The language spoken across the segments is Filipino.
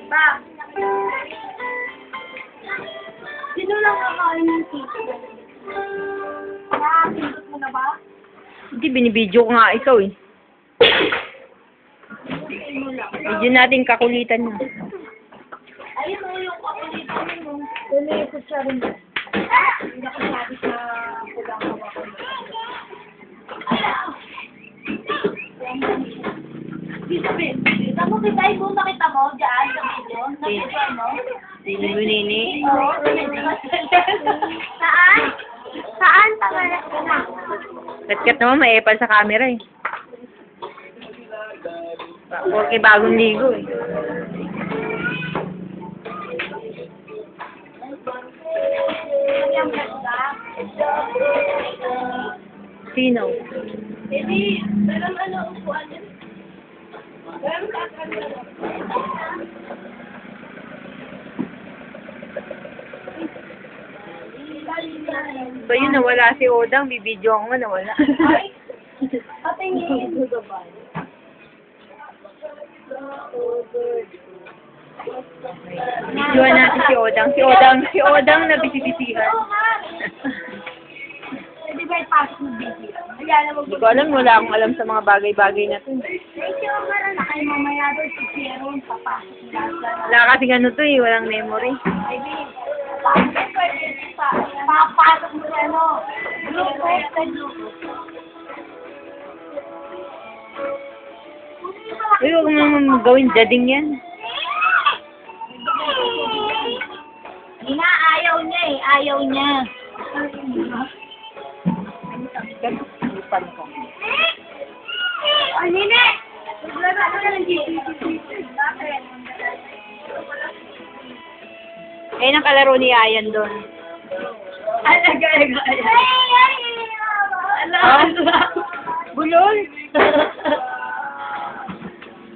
Ba? Sino lang kakain ng tito? Nakakindot mo na ba? Hindi, binibidyo ko nga ikaw eh. Medyo natin kakulitan mo. Ayun mo yung kakulitan mo. Tuloy siya rin. Hindi ako sabi sa pulang hawakan. Dito, Ben. Tamo kita, mo nakita mo dyan sa video? Nakita mo? Sino mo, Nini? Oo. Saan? Saan? Tangalas ka na. Kat naman, may epal sa camera eh. Porque bagong ligo eh. Sino? Hindi, meron ano upuan yun. Meron kakanda. Ba yun, nawala si Odang, bibidyo ako nga, nawala. Ay, patingin. Bidyoan natin si Odang. Si Odang na bisibisihan. Di ba ipasok mo video? Ayan, Hindi ko alam, wala akong alam sa mga bagay-bagay na to. thank you, Mara, na kayo mamaya doon si Piero, papasok nila. Wala kasi ano to eh, walang memory. Baby, papasok mo siya, no? Bluetooth, Uy, huwag mo naman gawin jading yan. Ina, ayaw niya eh. Ayaw niya. Ganun ko. Oh, Nene! Naglaro ka na ng GPC. Bakit? Eh, ang kalaro ni Ayan doon. Alaga. Bulol!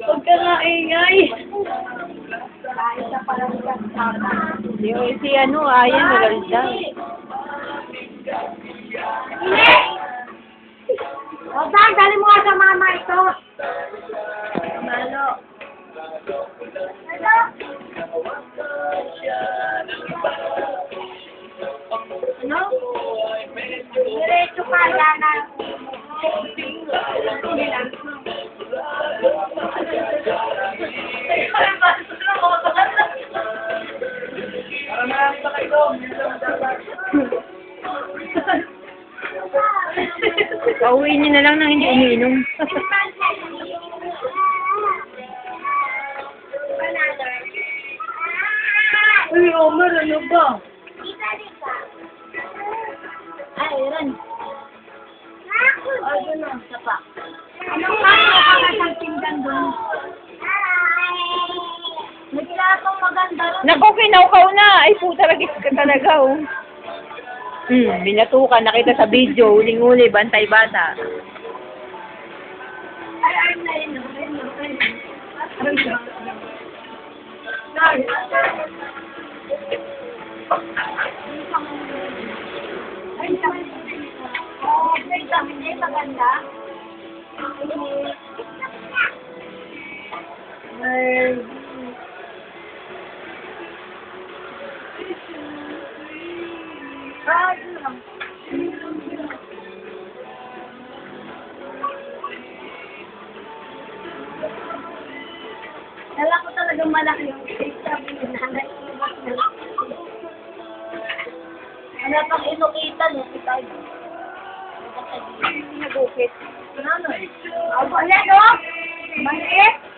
Huwag ka nga ingay. Kahit na parang kasama. Si ano, Ayan, magalda. Nene! O, saan? Dali mo nga sa mama ito. Malo. Ano? Ano? Diretso ka, Yana. Pauwiin niyo na lang nang hindi umiinom. Uy, Omar, ano ba? Ay, Ren. Ay, doon na. Sapa. Anong kaso ka na sa tindan doon? Naglatong maganda rin. Naku, kinaukaw na. Ay, puta, lagis ka talaga, oh. Binatukan. Nakita sa video. Huling-huli, bantay bata. Ay, ay, na yun. Ay, maganda. Kala ko talagang malaki yung sabi ni nanay. Ano pang inukitan yung itay? Nagukit. Ano? Ako, ayan o! Maliit!